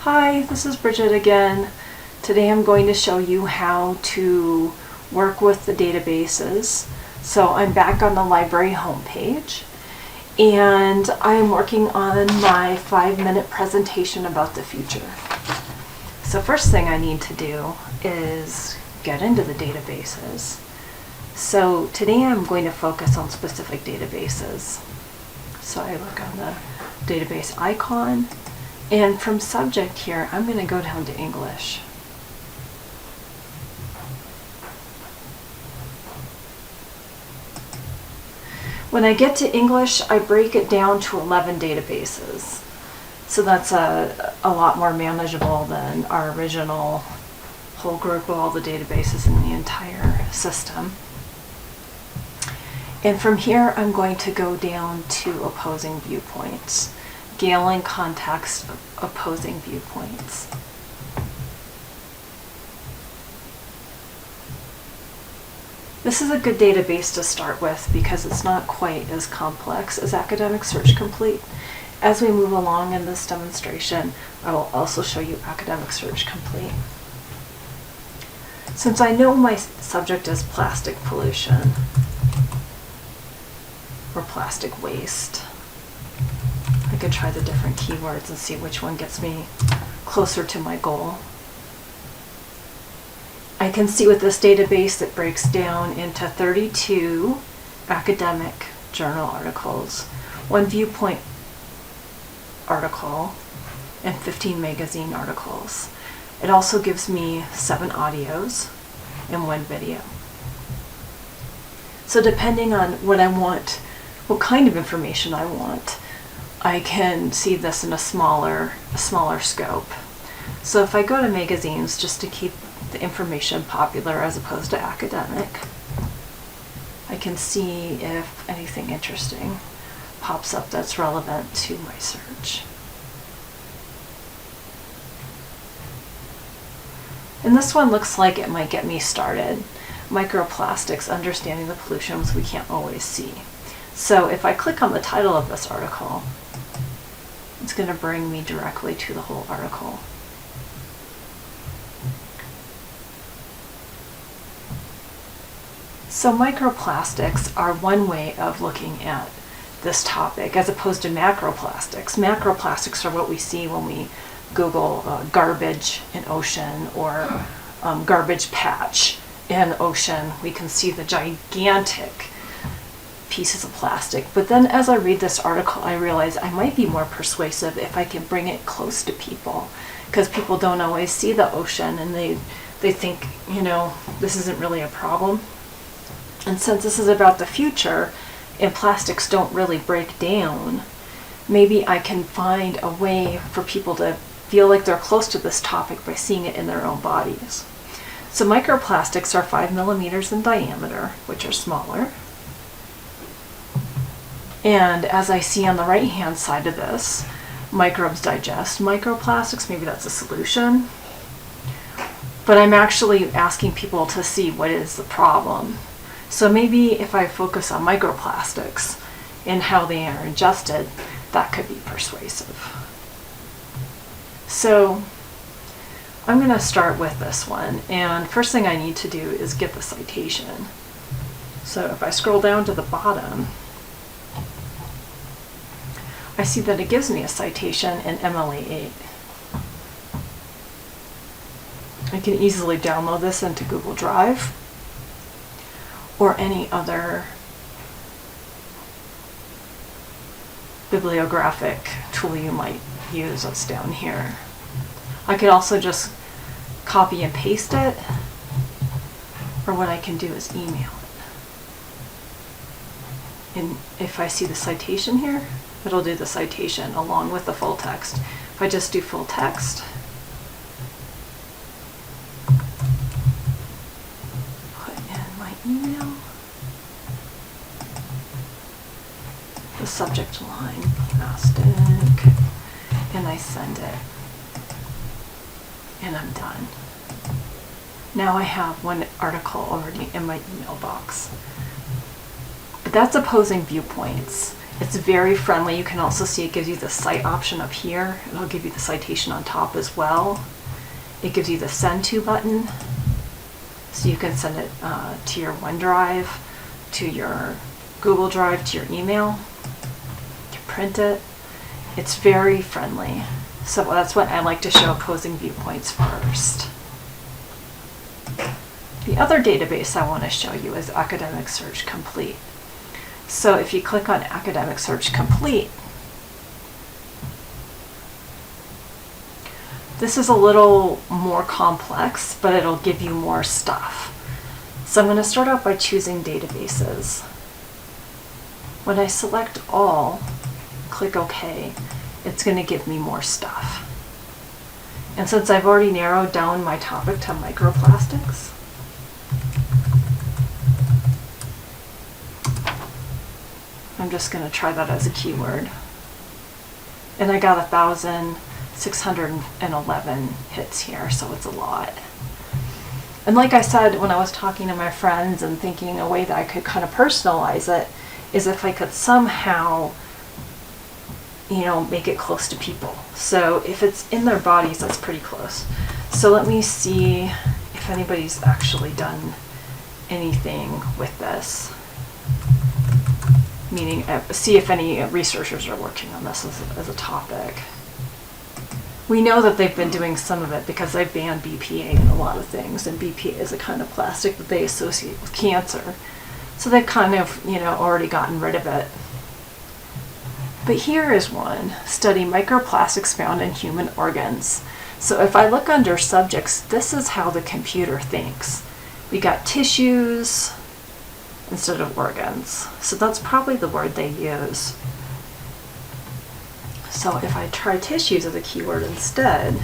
Hi, this is Bridget again. Today I'm going to show you how to work with the databases. So I'm back on the library homepage and I'm working on my 5-minute presentation about the future. So first thing I need to do is get into the databases. So today I'm going to focus on specific databases. So I look on the database icon. And from subject here, I'm going to go down to English. When I get to English, I break it down to 11 databases. So that's a lot more manageable than our original whole group of all the databases in the entire system. And from here, I'm going to go down to opposing viewpoints. Galen context opposing viewpoints. This is a good database to start with because it's not quite as complex as Academic Search Complete. As we move along in this demonstration, I will also show you Academic Search Complete. Since I know my subject is plastic pollution or plastic waste, I could try the different keywords and see which one gets me closer to my goal. I can see with this database it breaks down into 32 academic journal articles, 1 viewpoint article, and 15 magazine articles. It also gives me 7 audios and 1 video. So depending on what I want, what kind of information I want, I can see this in a smaller scope. So if I go to magazines, just to keep the information popular as opposed to academic, I can see if anything interesting pops up that's relevant to my search. And this one looks like it might get me started. Microplastics, understanding the pollutions we can't always see. So if I click on the title of this article, it's going to bring me directly to the whole article. So microplastics are one way of looking at this topic as opposed to macroplastics. Macroplastics are what we see when we Google garbage in ocean or garbage patch in ocean. We can see the gigantic pieces of plastic. But then as I read this article, I realize I might be more persuasive if I can bring it close to people, because people don't always see the ocean and they think, this isn't really a problem. And since this is about the future and plastics don't really break down, maybe I can find a way for people to feel like they're close to this topic by seeing it in their own bodies. So microplastics are 5 millimeters in diameter, which are smaller. And as I see on the right-hand side of this, microbes digest microplastics. Maybe that's a solution. But I'm actually asking people to see what is the problem. So maybe if I focus on microplastics and how they are ingested, that could be persuasive. So I'm going to start with this one. And first thing I need to do is get the citation. So if I scroll down to the bottom, I see that it gives me a citation in MLA 8. I can easily download this into Google Drive or any other bibliographic tool you might use that's down here. I could also just copy and paste it, or what I can do is email it. And if I see the citation here, it'll do the citation along with the full text. If I just do full text, put in my email, the subject line, plastic, and I send it, and I'm done. Now I have one article already in my email box. But that's opposing viewpoints. It's very friendly. You can also see it gives you the cite option up here. It'll give you the citation on top as well. It gives you the send to button, so you can send it to your OneDrive, to your Google Drive, to your email. You can print it. It's very friendly. So that's what I like to show opposing viewpoints first. The other database I want to show you is Academic Search Complete. So if you click on Academic Search Complete, this is a little more complex, but it'll give you more stuff. So I'm going to start out by choosing databases. When I select all, click OK, it's going to give me more stuff. And since I've already narrowed down my topic to microplastics, I'm just going to try that as a keyword. And I got 1,611 hits here, so it's a lot. And like I said, when I was talking to my friends and thinking a way that I could kind of personalize it is if I could somehow, make it close to people. So if it's in their bodies, that's pretty close. So let me see if anybody's actually done anything with this. Meaning, see if any researchers are working on this as a topic. We know that they've been doing some of it because they've banned BPA in a lot of things, and BPA is a kind of plastic that they associate with cancer. So they've kind of, already gotten rid of it. But here is one, study microplastics found in human organs. So if I look under subjects, this is how the computer thinks. We got tissues instead of organs. So that's probably the word they use. So if I try tissues as a keyword instead,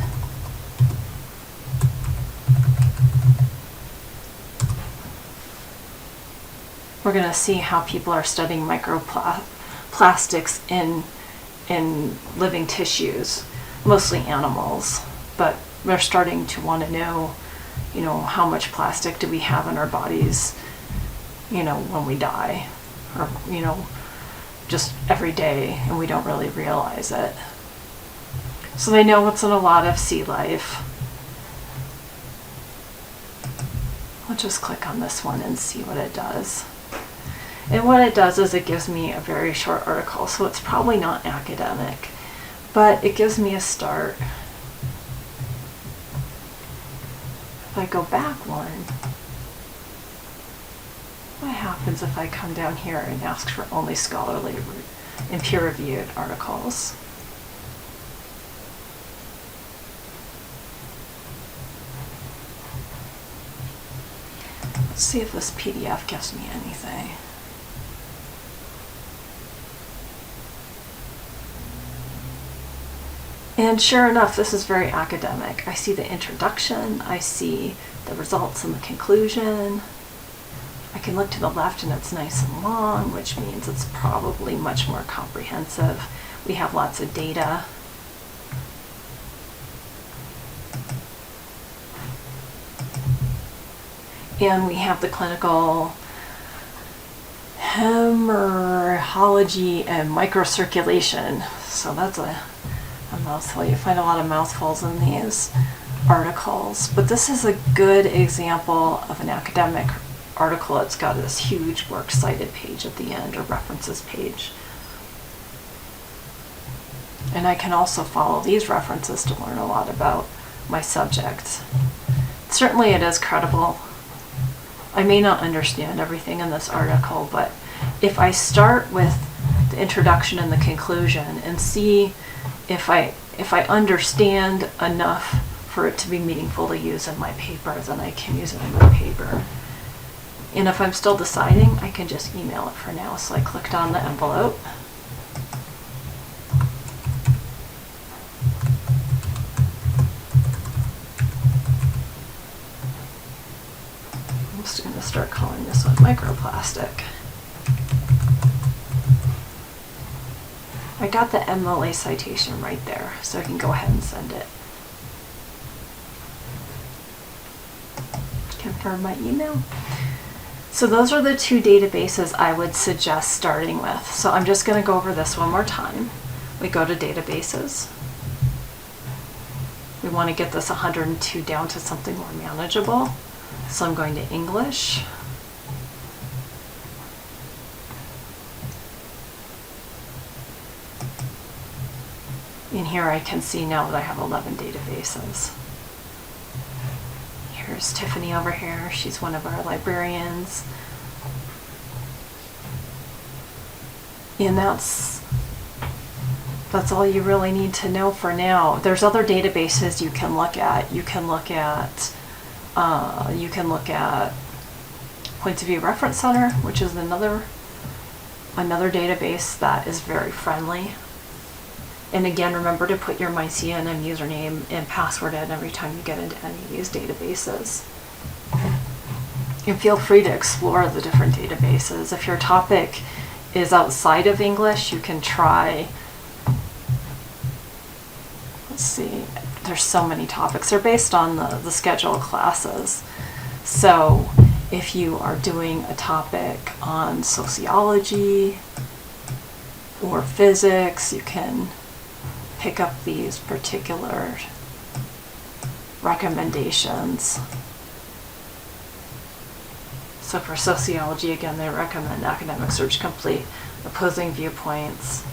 we're going to see how people are studying microplastics in living tissues, mostly animals, but they're starting to want to know, how much plastic do we have in our bodies, when we die, or, just every day, and we don't really realize it. So they know what's in a lot of sea life. I'll just click on this one and see what it does. And what it does is it gives me a very short article, so it's probably not academic, but it gives me a start. If I go back one, what happens if I come down here and ask for only scholarly and peer-reviewed articles? Let's see if this PDF gives me anything. And sure enough, this is very academic. I see the introduction, I see the results and the conclusion. I can look to the left and it's nice and long, which means it's probably much more comprehensive. We have lots of data. And we have the clinical hemorrhology and microcirculation. So that's a mouthful. You find a lot of mouthfuls in these articles. But this is a good example of an academic article. It's got this huge works cited page at the end, or references page. And I can also follow these references to learn a lot about my subject. Certainly it is credible. I may not understand everything in this article, but if I start with the introduction and the conclusion and see if I understand enough for it to be meaningful to use in my paper, then I can use it in my paper. And if I'm still deciding, I can just email it for now. So I clicked on the envelope. I'm just going to start calling this one microplastic. I got the MLA citation right there, so I can go ahead and send it. Confirm my email. So those are the two databases I would suggest starting with. So I'm just going to go over this one more time. We go to databases. We want to get this 102 down to something more manageable. So I'm going to English. In here I can see now that I have 11 databases. Here's Tiffany over here. She's one of our librarians. And that's all you really need to know for now. There's other databases you can look at. You can look at Points of View Reference Center, which is another database that is very friendly. And again, remember to put your MyCNM username and password in every time you get into any of these databases. And feel free to explore the different databases. If your topic is outside of English, you can try, let's see, there's so many topics. They're based on the scheduled classes. So if you are doing a topic on sociology or physics, you can pick up these particular recommendations. So for sociology, again, they recommend Academic Search Complete, Opposing Viewpoints,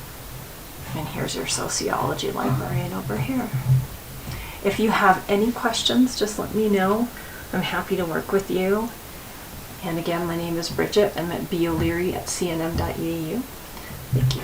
and here's your sociology librarian over here. If you have any questions, just let me know. I'm happy to work with you. And again, my name is Bridget. I'm at boleary@cnm.edu. Thank you.